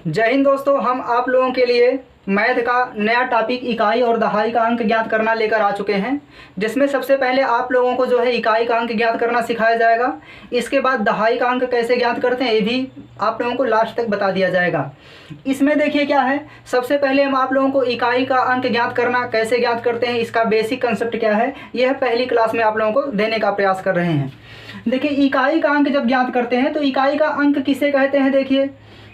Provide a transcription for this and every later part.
जय हिंद दोस्तों, हम आप लोगों के लिए मैथ का नया टॉपिक इकाई और दहाई का अंक ज्ञात करना लेकर आ चुके हैं, जिसमें सबसे पहले आप लोगों को जो है इकाई का अंक ज्ञात करना सिखाया जाएगा। इसके बाद दहाई का अंक कैसे ज्ञात करते हैं ये भी आप लोगों को लास्ट तक बता दिया जाएगा। इसमें देखिए क्या है, सबसे पहले हम आप लोगों को इकाई का अंक ज्ञात करना कैसे ज्ञात करते हैं, इसका बेसिक कंसेप्ट क्या है, यह पहली क्लास में आप लोगों को देने का प्रयास कर रहे हैं। देखिए, इकाई का अंक जब ज्ञात करते हैं तो इकाई का अंक किसे कहते हैं। देखिए,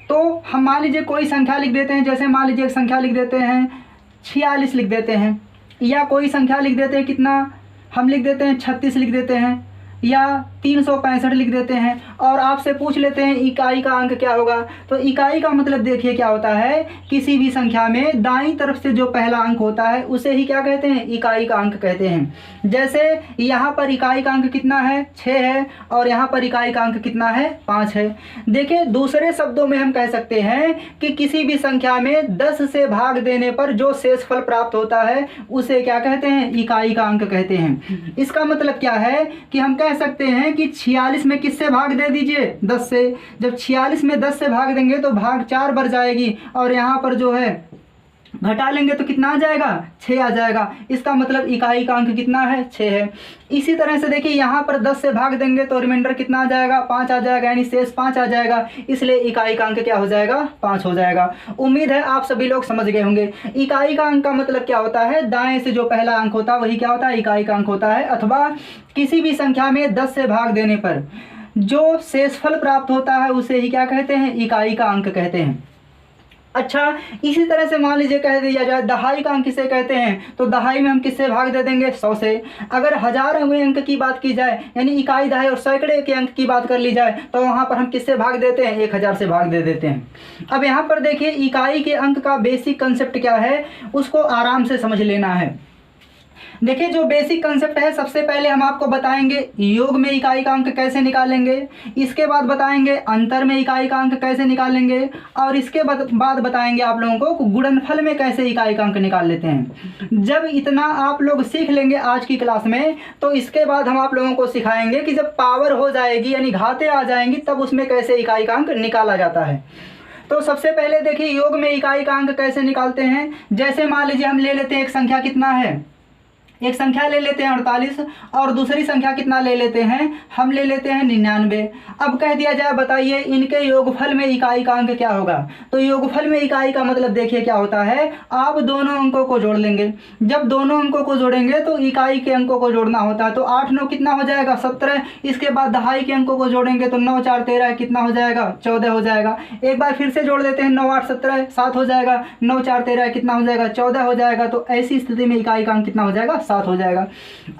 तो हम मान लीजिए कोई संख्या लिख देते हैं, जैसे मान लीजिए एक संख्या लिख देते हैं 46 लिख देते हैं, या कोई संख्या लिख देते हैं कितना, हम लिख देते हैं 36 लिख देते हैं, या 365 लिख देते हैं, और आपसे पूछ लेते हैं इकाई का अंक क्या होगा। तो इकाई का मतलब देखिए क्या होता है, किसी भी संख्या में दाईं तरफ से जो पहला अंक होता है उसे ही क्या कहते हैं, इकाई का अंक कहते हैं। जैसे यहाँ पर इकाई का अंक कितना है, 6 है, और यहाँ पर इकाई का अंक कितना है, 5 है। देखिए, दूसरे शब्दों में हम कह सकते हैं कि किसी भी संख्या में 10 से भाग देने पर जो शेषफल प्राप्त होता है उसे क्या कहते हैं, इकाई का अंक कहते हैं। इसका मतलब क्या है कि हम कह सकते हैं कि 46 में किससे भाग दे दीजिए, 10 से। जब 46 में 10 से भाग देंगे तो भाग 4 बढ़ जाएगी, और यहाँ पर जो है घटा लेंगे तो कितना आ जाएगा, 6 आ जाएगा। इसका मतलब इकाई का अंक कितना है, 6 है। इसी तरह से देखिए, यहाँ पर 10 से भाग देंगे तो रिमाइंडर कितना आ जाएगा, 5 आ जाएगा, यानी शेष 5 आ जाएगा। इसलिए इकाई का अंक क्या हो जाएगा, 5 हो जाएगा। उम्मीद है आप सभी लोग समझ गए होंगे। इकाई का अंक का मतलब क्या होता है, दाएं से जो पहला अंक होता है वही क्या होता है, इकाई का अंक होता है। अथवा किसी भी संख्या में 10 से भाग देने पर जो शेषफल प्राप्त होता है उसे ही क्या कहते हैं, इकाई का अंक कहते हैं। अच्छा, इसी तरह से मान लीजिए कह दिया जाए दहाई का अंक किसे कहते हैं, तो दहाई में हम किससे भाग दे देंगे, 100 से। अगर 1000वें अंक की बात की जाए, यानी इकाई दहाई और सैकड़े के अंक की बात कर ली जाए, तो वहाँ पर हम किससे भाग देते हैं, 1000 से भाग दे देते हैं। अब यहाँ पर देखिए, इकाई के अंक का बेसिक कंसेप्ट क्या है, उसको आराम से समझ लेना है। देखिए, जो बेसिक कंसेप्ट है, सबसे पहले हम आपको बताएंगे योग में इकाई का अंक कैसे निकालेंगे, इसके बाद बताएंगे अंतर में इकाई का अंक कैसे निकालेंगे, और इसके बाद बताएंगे आप लोगों को गुणनफल में कैसे इकाई का अंक निकाल लेते हैं। जब इतना आप लोग सीख लेंगे आज की क्लास में, तो इसके बाद हम आप लोगों को सिखाएंगे कि जब पावर हो जाएगी यानी घातें आ जाएंगी तब उसमें कैसे इकाई का अंक निकाला जाता है। तो सबसे पहले देखिए, योग में इकाई का अंक कैसे निकालते हैं। जैसे मान लीजिए हम ले लेते हैं एक संख्या कितना है, एक संख्या ले लेते हैं 48, और दूसरी संख्या कितना ले लेते हैं, हम ले लेते हैं 99। अब कह दिया जाए बताइए इनके योगफल में इकाई का अंक क्या होगा। तो योगफल में इकाई का मतलब देखिए क्या होता है, आप दोनों अंकों को जोड़ लेंगे। जब दोनों अंकों को जोड़ेंगे तो इकाई के अंकों को जोड़ना होता है, तो 8 9 कितना हो जाएगा, 17। इसके बाद दहाई के अंकों को जोड़ेंगे तो 9 4 13 कितना हो जाएगा, 14 हो जाएगा। एक बार फिर से जोड़ देते हैं, 9 8 17 7 हो जाएगा, 9 4 13 कितना हो जाएगा, 14 हो जाएगा। तो ऐसी स्थिति में इकाई का अंक कितना हो जाएगा, 7 हो जाएगा।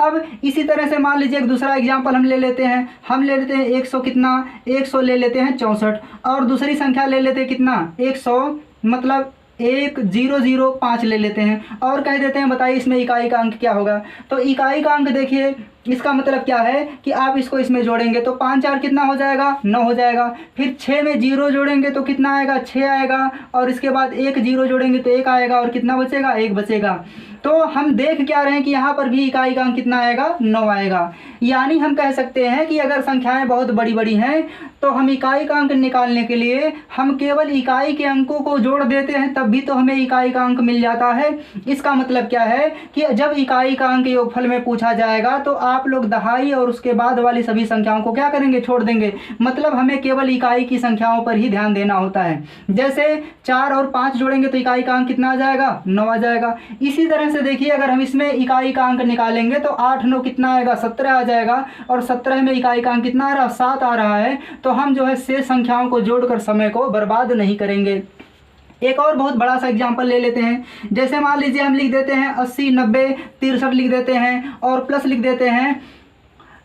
अब इसी तरह से मान लीजिए एक दूसरा एग्जांपल हम ले लेते हैं, 100 कितना, 100 ले लेते हैं 64, और दूसरी संख्या ले लेते हैं कितना, 100 मतलब 1005 ले लेते हैं, और कह देते हैं बताइए इसमें इकाई का अंक क्या होगा। तो इकाई का अंक देखिए, इसका मतलब क्या है कि आप इसको इसमें जोड़ेंगे तो 5 4 कितना हो जाएगा, 9 हो जाएगा। फिर 6 में 0 जोड़ेंगे तो कितना आएगा, 6 आएगा, और इसके बाद 1 0 जोड़ेंगे तो 1 आएगा, और कितना बचेगा, 1 बचेगा। तो हम देख क्या रहे हैं कि यहाँ पर भी इकाई का अंक कितना आएगा, 9 आएगा। यानी हम कह सकते हैं कि अगर संख्याएं बहुत बड़ी बड़ी हैं तो हम इकाई का अंक निकालने के लिए हम केवल इकाई के अंकों को जोड़ देते हैं, तब भी तो हमें इकाई का अंक मिल जाता है। इसका मतलब क्या है कि जब इकाई का अंक योगफल में पूछा जाएगा तो आप लोग दहाई और उसके बाद वाली सभी संख्याओं को क्या करेंगे, छोड़ देंगे। मतलब हमें केवल इकाई की संख्याओं पर ही ध्यान देना होता है। जैसे 4 और 5 जोड़ेंगे तो इकाई का अंक कितना आ जाएगा, 9 आ जाएगा। इसी तरह से देखिए, अगर हम इसमें इकाई का अंक निकालेंगे तो 8 9 कितना आएगा, 17 आ जाएगा, और 17 में इकाई का अंक कितना आ रहा है, 7 आ रहा है। तो हम जो है शेष संख्याओं को जोड़कर समय को बर्बाद नहीं करेंगे। एक और बहुत बड़ा सा एग्जांपल ले लेते हैं। जैसे मान लीजिए हम लिख देते हैं 80 90 63 लिख देते हैं, और प्लस लिख देते हैं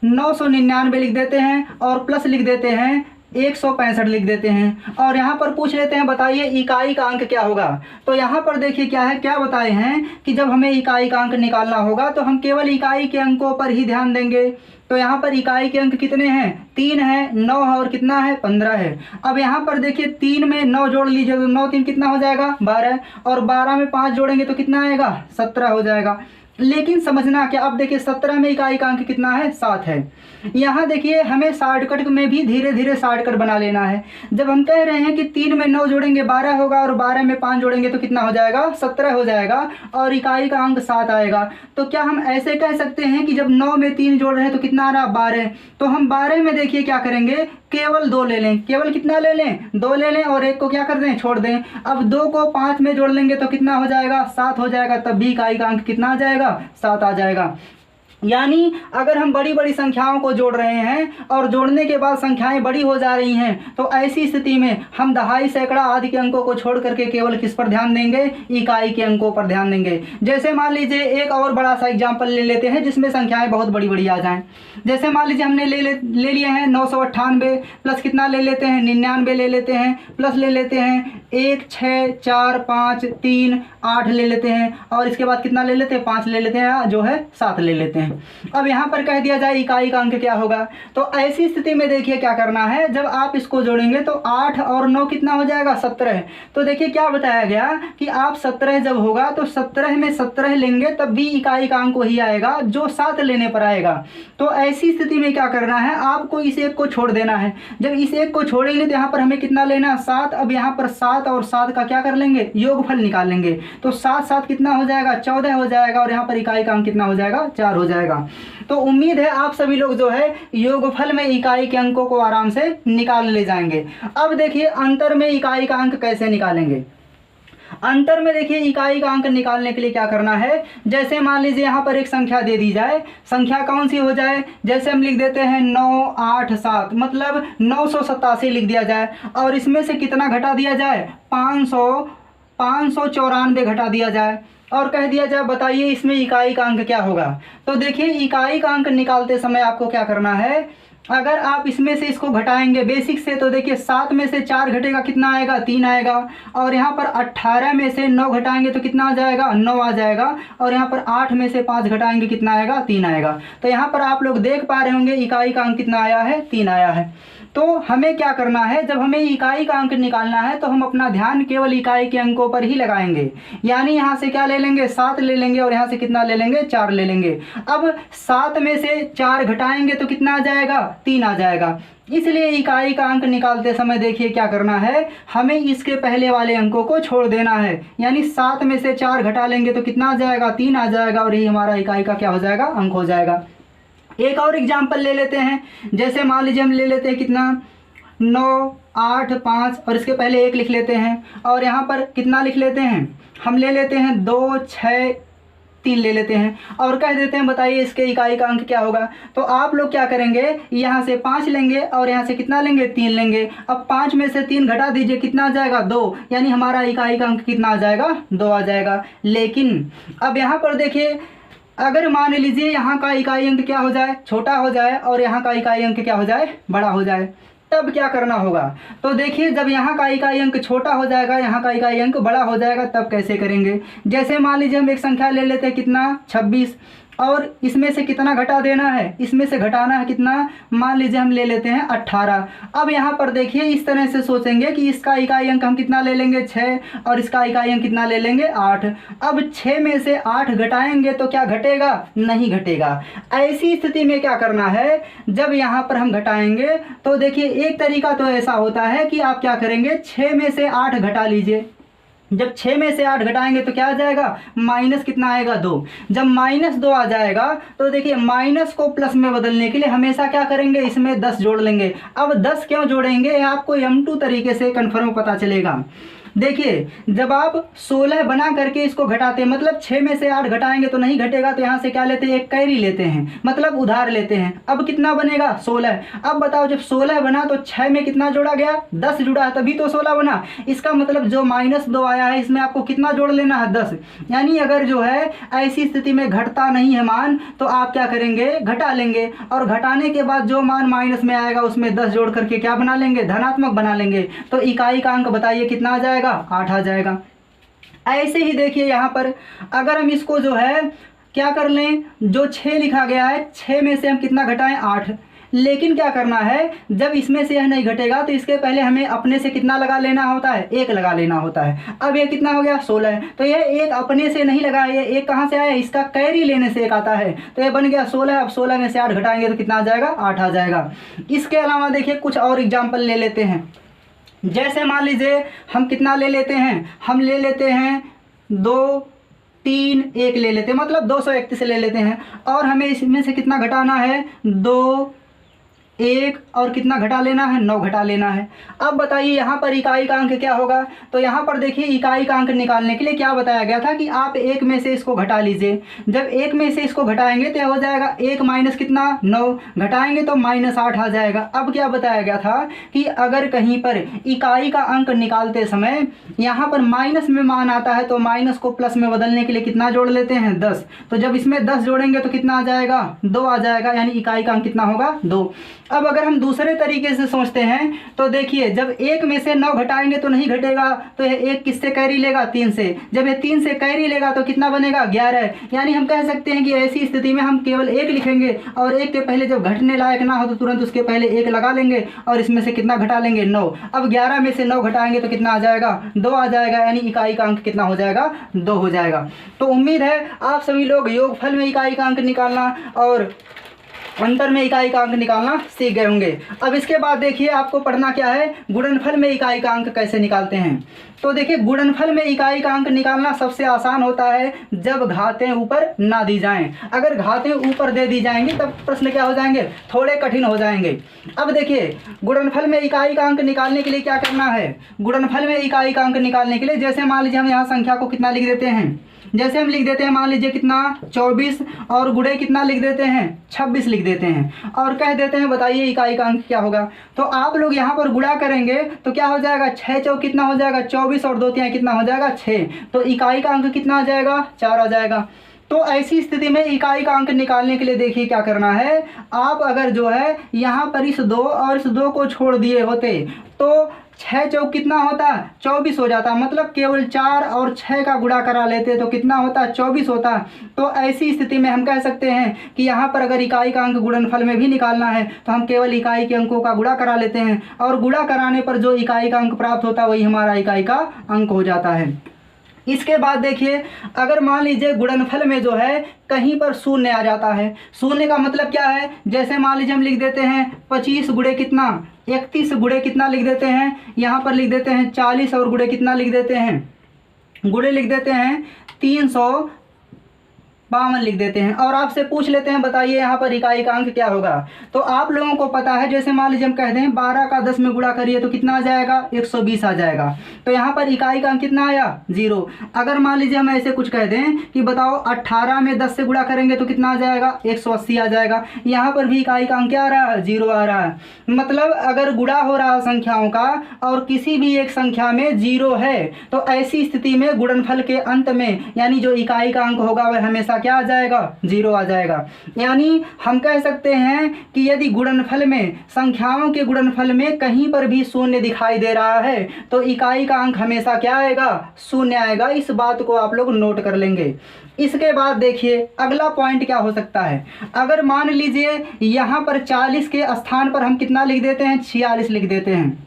999 लिख देते हैं, और प्लस लिख देते हैं 165 लिख देते हैं, और यहाँ पर पूछ लेते हैं बताइए इकाई का अंक क्या होगा। तो यहाँ पर देखिए क्या है, क्या बताए हैं कि जब हमें इकाई का अंक निकालना होगा तो हम केवल इकाई के अंकों पर ही ध्यान देंगे। तो यहाँ पर इकाई के अंक कितने हैं, 3 है, 9 है, और कितना है, 15 है। अब यहाँ पर देखिए 3 में 9 जोड़ लीजिए तो 9 3 कितना हो जाएगा, 12, और 12 में 5 जोड़ेंगे तो कितना आएगा, 17 हो जाएगा। लेकिन समझना क्या, अब देखिए 17 में इकाई का अंक कितना है, 7 है। यहाँ देखिए हमें शॉर्टकट में भी धीरे धीरे शॉर्टकट बना लेना है। जब हम कह रहे हैं कि 3 में 9 जोड़ेंगे 12 होगा और 12 में 5 जोड़ेंगे तो कितना हो जाएगा, 17 हो जाएगा और इकाई का अंक 7 आएगा। तो क्या हम ऐसे कह सकते हैं कि जब 9 में 3 जोड़ रहे हैं तो कितना आ रहा, 12। तो हम 12 में देखिए क्या करेंगे, केवल 2 ले लें। केवल कितना ले लें, 2 ले लें और 1 को क्या कर दें, छोड़ दें। अब 2 को 5 में जोड़ लेंगे तो कितना हो जाएगा, 7 हो जाएगा। तब भी इकाई का अंक कितना आ जाएगा, 7 आ जाएगा। यानी अगर हम बड़ी बड़ी संख्याओं को जोड़ रहे हैं और जोड़ने के बाद संख्याएं बड़ी हो जा रही हैं तो ऐसी स्थिति में हम दहाई, सैकड़ा आदि के अंकों को छोड़ करके केवल किस पर ध्यान देंगे, इकाई के अंकों पर ध्यान देंगे। जैसे मान लीजिए एक और बड़ा सा एग्जाम्पल ले लेते हैं जिसमें संख्याएं बहुत बड़ी बड़ी आ जाएं। जैसे मान लीजिए हमने ले लिए हैं 998 प्लस कितना ले लेते हैं, 99 ले लेते हैं, प्लस ले लेते हैं 1 6 4 5 3 8 ले लेते हैं और इसके बाद कितना ले लेते हैं, 5 ले लेते हैं, जो है 7 ले लेते हैं। अब यहाँ पर कह दिया जाए इकाई का अंक क्या होगा। तो ऐसी स्थिति में देखिए क्या करना है, जब आप इसको जोड़ेंगे तो 8 और 9 कितना हो जाएगा, 17। तो देखिए क्या बताया गया कि आप 17 जब होगा तो 17 में 17 लेंगे तब भी इकाई का अंक वही आएगा जो 7 लेने पर आएगा। तो ऐसी स्थिति में क्या करना है, आपको इस एक को छोड़ देना है। जब इस एक को छोड़ेंगे तो यहाँ पर हमें कितना लेना, 7। अब यहाँ पर 7 और 7 का क्या कर लेंगे, योगफल निकाल लेंगे। तो 7 7 कितना हो जाएगा, 14 हो जाएगा और यहाँ पर इकाई का अंक कितना हो जाएगा, 4 हो जाएगा। तो उम्मीद है आप सभी लोग जो है योगफल में इकाई के अंकों को आराम से निकाल ले जाएंगे। अब देखिए अंतर में इकाई का अंक कैसे निकालेंगे। अंतर में देखिए इकाई का अंक निकालने के लिए क्या करना है, जैसे मान लीजिए यहाँ पर एक संख्या दे दी जाए, संख्या कौन सी हो जाए, जैसे हम लिख देते हैं 9 8 7, मतलब 987 लिख दिया जाए और इसमें से कितना घटा दिया जाए, 594 घटा दिया जाए और कह दिया जाए बताइए इसमें इकाई का अंक क्या होगा। तो देखिए इकाई का अंक निकालते समय आपको क्या करना है, अगर आप इसमें से इसको घटाएंगे बेसिक से तो देखिए 7 में से 4 घटेगा कितना आएगा, 3 आएगा और यहाँ पर 18 में से 9 घटाएंगे तो कितना आ जाएगा, 9 आ जाएगा और यहाँ पर 8 में से 5 घटाएंगे कितना आएगा, 3 आएगा। तो यहाँ पर आप लोग देख पा रहे होंगे इकाई का अंक कितना आया है, 3 आया है। तो हमें क्या करना है, जब हमें इकाई का अंक निकालना है तो हम अपना ध्यान केवल इकाई के अंकों पर ही लगाएंगे। यानी यहाँ से क्या ले लेंगे, 7 ले लेंगे और यहाँ से कितना ले लेंगे, 4 ले लेंगे। अब 7 में से 4 घटाएंगे तो कितना आ जाएगा, 3 आ जाएगा। इसलिए इकाई का अंक निकालते समय देखिए क्या करना है, हमें इसके पहले वाले अंकों को छोड़ देना है। यानी 7 में से 4 घटा लेंगे तो कितना आ जाएगा, 3 आ जाएगा और यही हमारा इकाई का क्या हो जाएगा, अंक हो जाएगा। एक और एग्जाम्पल ले लेते हैं, जैसे मान लीजिए हम ले लेते हैं कितना, 9 8 5 और इसके पहले 1 लिख लेते हैं और यहाँ पर कितना लिख लेते हैं, हम ले लेते हैं 2 6 3 ले लेते हैं और कह देते हैं बताइए इसके इकाई का अंक क्या होगा। तो आप लोग क्या करेंगे, यहाँ से 5 लेंगे और यहाँ से कितना लेंगे, 3 लेंगे। अब 5 में से 3 घटा दीजिए कितना आ जाएगा, 2, यानी हमारा इकाई का अंक कितना आ जाएगा, 2 आ जाएगा। लेकिन अब यहाँ पर देखिए अगर मान लीजिए यहाँ का इकाई अंक क्या हो जाए, छोटा हो जाए और यहाँ का इकाई अंक क्या हो जाए, बड़ा हो जाए, तब क्या करना होगा। तो देखिए जब यहाँ का इकाई अंक छोटा हो जाएगा, यहाँ का इकाई अंक बड़ा हो जाएगा, तब कैसे करेंगे। जैसे मान लीजिए हम एक संख्या ले लेते हैं कितना, 26 और इसमें से कितना घटा देना है, इसमें से घटाना है कितना, मान लीजिए हम ले लेते हैं 18। अब यहाँ पर देखिए इस तरह से सोचेंगे कि इसका इकाई अंक हम कितना ले लेंगे, 6 और इसका इकाई अंक कितना ले लेंगे, 8। अब 6 में से 8 घटाएंगे तो क्या घटेगा, नहीं घटेगा। ऐसी स्थिति में क्या करना है, जब यहाँ पर हम घटाएंगे तो देखिए एक तरीका तो ऐसा होता है कि आप क्या करेंगे, 6 में से 8 घटा लीजिए। जब 6 में से 8 घटाएंगे तो क्या आ जाएगा, माइनस कितना आएगा, 2। जब -2 आ जाएगा तो देखिए माइनस को प्लस में बदलने के लिए हमेशा क्या करेंगे, इसमें 10 जोड़ लेंगे। अब 10 क्यों जोड़ेंगे, आपको M2 तरीके से कन्फर्म पता चलेगा। देखिए जब आप 16 बना करके इसको घटाते हैं, मतलब 6 में से 8 घटाएंगे तो नहीं घटेगा, तो यहाँ से क्या लेते हैं, एक कैरी लेते हैं, मतलब उधार लेते हैं। अब कितना बनेगा, 16। अब बताओ जब 16 बना तो 6 में कितना जोड़ा गया, 10 जुड़ा है, तभी तो 16 बना। इसका मतलब जो -2 आया है इसमें आपको कितना जोड़ लेना है, 10। यानी अगर जो है ऐसी स्थिति में घटता नहीं है मान, तो आप क्या करेंगे, घटा लेंगे और घटाने के बाद जो मान माइनस में आएगा उसमें 10 जोड़ करके क्या बना लेंगे, धनात्मक बना लेंगे। तो इकाई का अंक बताइए कितना आ जाएगा, 8 आ जाएगा। ऐसे ही देखिए यहाँ पर अगर हम इसको जो है क्या कर लें, जो 6 लिखा गया है, 6 में से हम कितना घटाएं, 8। लेकिन क्या करना है, जब इसमें से यह नहीं घटेगा तो इसके पहले हमें अपने से कितना लगा लेना होता है, 1 लगा लेना होता है। अब ये कितना हो गया, 16 है। तो यह 1 अपने से नहीं लगा, ये 1 कहाँ से आया, इसका कैरी लेने से 1 आता है, तो ये बन गया 16। अब 16 में से 8 घटाएंगे तो कितना आ जाएगा, 8 आ जाएगा। इसके अलावा देखिए कुछ और एग्जाम्पल ले लेते हैं। जैसे मान लीजिए हम कितना ले लेते हैं, हम ले लेते हैं 2 3 1 ले लेते हैं, मतलब 231 ले लेते हैं। और हमें इसमें से कितना घटाना है, 2 1 और कितना घटा लेना है, 9 घटा लेना है। अब बताइए यहाँ पर इकाई का अंक क्या होगा। तो यहाँ पर देखिए इकाई का अंक निकालने के लिए क्या बताया गया था कि आप 1 में से इसको घटा लीजिए। जब 1 में से इसको घटाएंगे तो हो जाएगा 1 माइनस कितना, 9, घटाएंगे तो -8 आ जाएगा। अब क्या बताया गया था कि अगर कहीं पर इकाई का अंक निकालते समय यहाँ पर माइनस में मान आता है तो माइनस को प्लस में बदलने के लिए कितना जोड़ लेते हैं, 10। तो जब इसमें 10 जोड़ेंगे तो कितना आ जाएगा, 2 आ जाएगा, यानी इकाई का अंक कितना होगा, 2। अब अगर हम दूसरे तरीके से सोचते हैं तो देखिए जब 1 में से 9 घटाएंगे तो नहीं घटेगा, तो यह 1 किससे कैरी लेगा, 3 से। जब ये 3 से कैरी लेगा तो कितना बनेगा, 11। यानी हम कह सकते हैं कि ऐसी स्थिति में हम केवल 1 लिखेंगे और 1 के पहले जब घटने लायक ना हो तो तुरंत उसके पहले 1 लगा लेंगे और इसमें से कितना घटा लेंगे, 9। अब 11 में से 9 घटाएंगे तो कितना आ जाएगा, 2 आ जाएगा, यानी इकाई का अंक कितना हो जाएगा, 2 हो जाएगा। तो उम्मीद है आप सभी लोग योगफल में इकाई का अंक निकालना और अंतर में इकाई का अंक निकालना सीख गए होंगे। अब इसके बाद देखिए आपको पढ़ना क्या है, गुणनफल में इकाई का अंक कैसे निकालते हैं। तो देखिए गुणनफल में इकाई का अंक निकालना सबसे आसान होता है जब घातें ऊपर ना दी जाएं। अगर घातें ऊपर दे दी जाएंगी तब प्रश्न क्या हो जाएंगे, थोड़े कठिन हो जाएंगे। अब देखिए गुणनफल में इकाई का अंक निकालने के लिए क्या करना है। गुणनफल में इकाई का अंक निकालने के लिए जैसे मान लीजिए हम यहाँ संख्या को कितना लिख देते हैं, जैसे हम लिख देते हैं मान लीजिए कितना 24 और गुणे कितना लिख देते हैं 26 लिख देते हैं और कह देते हैं बताइए इकाई का अंक क्या होगा। तो आप लोग यहाँ पर गुणा करेंगे तो क्या हो जाएगा, 6 चौक कितना हो जाएगा 24 और 2 तिहाई कितना हो जाएगा 6। तो इकाई का अंक कितना आ जाएगा, 4 आ जाएगा। तो ऐसी स्थिति में इकाई का अंक निकालने के लिए देखिए क्या करना है, आप अगर जो है यहाँ पर इस 2 और इस 2 को छोड़ दिए होते तो 6 चौक कितना होता, 24 हो जाता। मतलब केवल 4 और 6 का गुणा करा लेते तो कितना होता, 24 होता। तो ऐसी स्थिति में हम कह सकते हैं कि यहाँ पर अगर इकाई का अंक गुणनफल में भी निकालना है तो हम केवल इकाई के अंकों का गुणा करा लेते हैं और गुणा कराने पर जो इकाई का अंक प्राप्त होता है वही हमारा इकाई का अंक हो जाता है। इसके बाद देखिए अगर मान लीजिए गुणनफल में जो है कहीं पर शून्य आ जाता है, शून्य का मतलब क्या है, जैसे मान लीजिए हम लिख देते हैं 25 गुणे कितना 31 गुणे कितना लिख देते हैं, यहाँ पर लिख देते हैं 40 और गुणे कितना लिख देते हैं, गुणे लिख देते हैं 352 लिख देते हैं और आपसे पूछ लेते हैं बताइए यहाँ पर इकाई का अंक क्या होगा। तो आप लोगों को पता है जैसे मान लीजिए हम कह दें 12 का 10 में गुणा करिए तो कितना आ जाएगा, 120 आ जाएगा। तो यहाँ पर इकाई का अंक कितना आया, 0। अगर मान लीजिए हम ऐसे कुछ कह दें कि बताओ 18 में 10 से गुणा करेंगे तो कितना आ जाएगा, 180 आ जाएगा। यहाँ पर भी इकाई का अंक क्या आ रहा है, 0 आ रहा है। मतलब अगर गुणा हो रहा है संख्याओं का और किसी भी एक संख्या में 0 है तो ऐसी स्थिति में गुणनफल के अंत में यानी जो इकाई का अंक होगा वह हमेशा क्या आ जाएगा, 0 आ जाएगा। यानी हम कह सकते हैं कि यदि गुणनफल में संख्याओं के गुणनफल में कहीं पर भी शून्य दिखाई दे रहा है तो इकाई का अंक हमेशा क्या आएगा, 0 आएगा। इस बात को आप लोग नोट कर लेंगे। इसके बाद देखिए अगला पॉइंट क्या हो सकता है, अगर मान लीजिए यहाँ पर 40 के स्थान पर हम कितना लिख देते हैं, 46 लिख देते हैं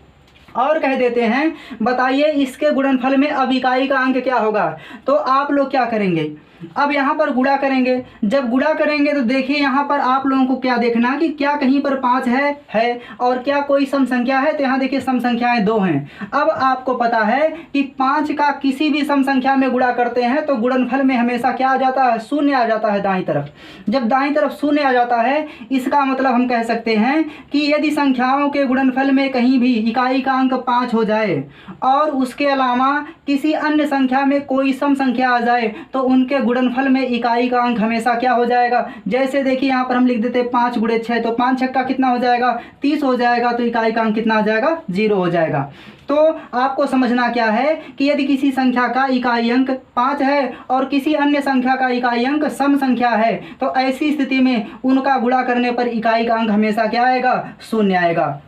और कह देते हैं बताइए इसके गुणनफल में अब इकाई का अंक क्या होगा। तो आप लोग क्या करेंगे, अब यहाँ पर गुणा करेंगे। जब गुणा करेंगे तो देखिए यहाँ पर आप लोगों को क्या देखना कि क्या कहीं पर 5 है और क्या कोई सम संख्या है। तो यहाँ देखिए सम संख्याएं 2 हैं। अब आपको पता है कि 5 का किसी भी सम संख्या में गुणा करते हैं तो गुणनफल में हमेशा क्या आ जाता है, 0 आ जाता है दाईं तरफ। जब दाईं तरफ 0 आ जाता है इसका मतलब हम कह सकते हैं कि यदि संख्याओं के गुणनफल में कहीं भी इकाई का अंक 5 हो जाए और उसके अलावा किसी अन्य संख्या में कोई सम संख्या आ जाए तो उनके गुणनफल में इकाई का अंक हमेशा क्या हो जाएगा। जैसे देखिए यहाँ पर हम लिख देते हैं 5 गुणे 6 तो 5 छक्का कितना हो जाएगा, 30 हो जाएगा। तो इकाई का अंक कितना आ जाएगा, 0 हो जाएगा। तो आपको समझना क्या है कि यदि किसी संख्या का इकाई अंक 5 है और किसी अन्य संख्या का इकाई अंक सम संख्या है तो ऐसी स्थिति में उनका गुणा करने पर इकाई का अंक हमेशा क्या आएगा, 0 आएगा।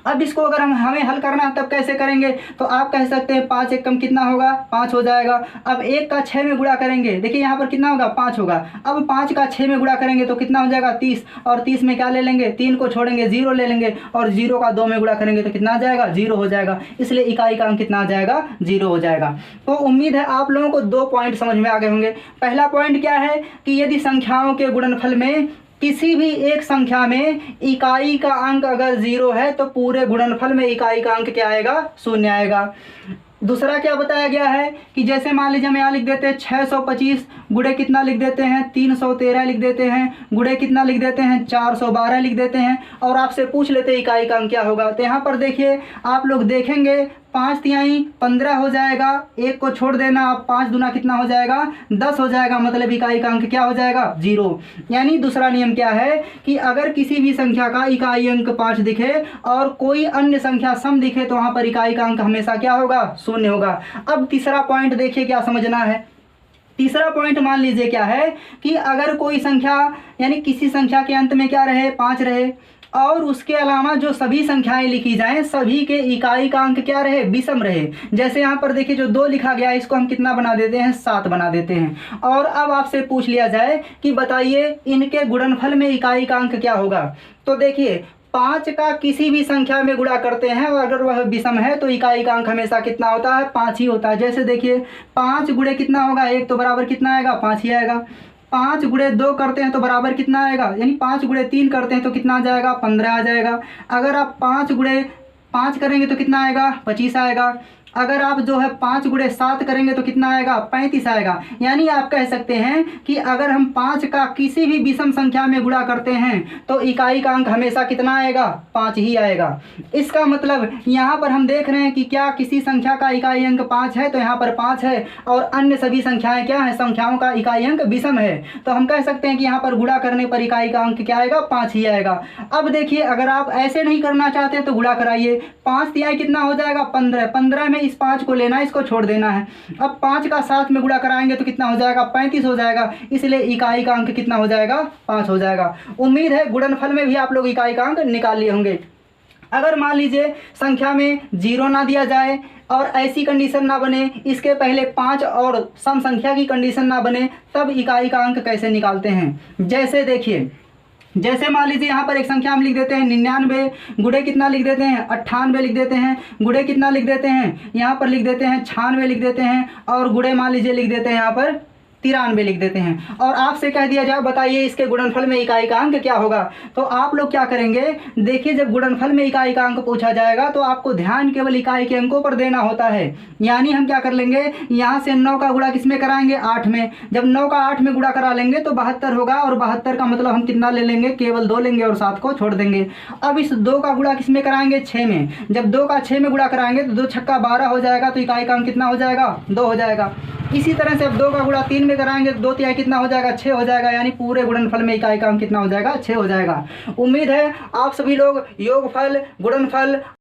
अब इसको अगर हमें हल करना है तब कैसे करेंगे, तो आप कह सकते हैं 5 एकम कितना होगा, 5 हो जाएगा। अब 1 का 6 में गुणा करेंगे, देखिए यहाँ पर कितना होगा, 5 होगा। अब 5 का 6 में गुणा करेंगे तो कितना हो जाएगा, 30, और 30 में क्या ले लेंगे, 3 को छोड़ेंगे 0 ले लेंगे, और 0 का 2 में गुणा करेंगे तो कितना आ जाएगा, 0 हो जाएगा। इसलिए इकाई का अंक कितना आ जाएगा, 0 हो जाएगा। तो उम्मीद है आप लोगों को 2 पॉइंट समझ में आ गए होंगे। पहला पॉइंट क्या है कि यदि संख्याओं के गुणनफल में किसी भी एक संख्या में इकाई का अंक अगर 0 है तो पूरे गुणनफल में इकाई का अंक क्या आएगा, 0 आएगा। दूसरा क्या बताया गया है कि जैसे मान लीजिए हम यहाँ लिख देते हैं 625 गुणे कितना लिख देते हैं, 313 लिख देते हैं, गुणे कितना लिख देते हैं, 412 लिख देते हैं, और आपसे पूछ लेते हैं इकाई का अंक क्या होगा। तो यहाँ पर देखिए आप लोग देखेंगे 5 तिहाई 15 हो जाएगा, 1 को छोड़ देना, आप 5 दूना कितना हो जाएगा, 10 हो जाएगा, मतलब इकाई का अंक क्या हो जाएगा, 0। यानी दूसरा नियम क्या है कि अगर किसी भी संख्या का इकाई अंक 5 दिखे और कोई अन्य संख्या सम दिखे तो वहाँ पर इकाई का अंक हमेशा क्या होगा, 0 होगा। अब तीसरा पॉइंट देखिए क्या समझना है। तीसरा पॉइंट मान लीजिए क्या है कि अगर कोई संख्या यानी किसी संख्या के अंत में क्या रहे, 5 रहे, और उसके अलावा जो सभी संख्याएं लिखी जाएं सभी के इकाई का अंक क्या रहे, विषम रहे। जैसे यहाँ पर देखिए जो 2 लिखा गया इसको हम कितना बना देते हैं, 7 बना देते हैं। और अब आपसे पूछ लिया जाए कि बताइए इनके गुणनफल में इकाई का अंक क्या होगा। तो देखिए 5 का किसी भी संख्या में गुणा करते हैं और अगर वह विषम है तो इकाई का अंक हमेशा कितना होता है, 5 ही होता है। जैसे देखिए 5 गुणे कितना होगा, 1 तो बराबर कितना आएगा, 5 ही आएगा। 5 गुणे 2 करते हैं तो बराबर कितना आएगा, यानी 5 गुणे 3 करते हैं तो कितना आ जाएगा, 15 आ जाएगा। अगर आप 5 गुणे 5 करेंगे तो कितना आएगा, 25 आएगा। अगर आप जो है 5 गुणे 7 करेंगे तो कितना आएगा, 35 आएगा। यानी आप कह सकते हैं कि अगर हम 5 का किसी भी विषम संख्या में गुणा करते हैं तो इकाई का अंक हमेशा कितना आएगा, 5 ही आएगा। इसका मतलब यहाँ पर हम देख रहे हैं कि क्या किसी संख्या का इकाई अंक 5 है तो यहाँ पर 5 है, और अन्य सभी संख्याएं क्या है, संख्याओं का इकाई अंक विषम है। तो हम कह सकते हैं कि यहाँ पर गुणा करने पर इकाई का अंक क्या आएगा, 5 ही आएगा। अब देखिए अगर आप ऐसे नहीं करना चाहते तो गुणा कराइए। 5 तिहाई कितना हो जाएगा, 15। 15 में इस 5 को लेना है, इसको छोड़ देना है। अब 5 का 7 में गुणा कराएंगे तो कितना हो जाएगा, 35 हो जाएगा। इसलिए इकाई का अंक कितना हो जाएगा, 5 हो जाएगा। उम्मीद है गुणनफल में भी आप लोग इकाई का अंक निकाल लिए होंगे। अगर मान लीजिए संख्या में 0 ना दिया जाए और ऐसी कंडीशन ना बने, इसके पहले 5 और सम संख्या की कंडीशन ना बने, तब इकाई का अंक कैसे निकालते हैं। जैसे देखिए, जैसे मान लीजिए यहाँ पर एक संख्या हम लिख देते हैं 99, गुणे कितना लिख देते हैं, 98 लिख देते हैं, गुणे कितना लिख देते हैं, यहाँ पर लिख देते हैं 96 लिख देते हैं, और गुणे मान लीजिए लिख देते हैं यहाँ पर 93 लिख देते हैं। और आपसे कह दिया जाए बताइए इसके गुणनफल में इकाई का अंक क्या होगा। तो आप लोग क्या करेंगे, देखिए जब गुणनफल में इकाई का अंक पूछा जाएगा तो आपको ध्यान केवल इकाई के अंकों पर देना होता है। यानी हम क्या कर लेंगे, यहाँ से 9 का गुणा किस में कराएंगे, 8 में। जब 9 का 8 में गुणा करा लेंगे तो 72 होगा, और 72 का मतलब हम कितना ले लेंगे, केवल 2 लेंगे और 7 को छोड़ देंगे। अब इस 2 का गुणा किस में कराएंगे, 6 में। जब 2 का 6 में गुणा कराएंगे तो 2 छक्का 12 हो जाएगा, तो इकाई का अंक कितना हो जाएगा, 2 हो जाएगा। इसी तरह से अब 2 का गुणा 3 में कराएंगे तो 2 तिहाई कितना हो जाएगा, 6 हो जाएगा। यानी पूरे गुणनफल में इकाई का अंक कितना हो जाएगा, 6 हो जाएगा। उम्मीद है आप सभी लोग योगफल, गुणनफल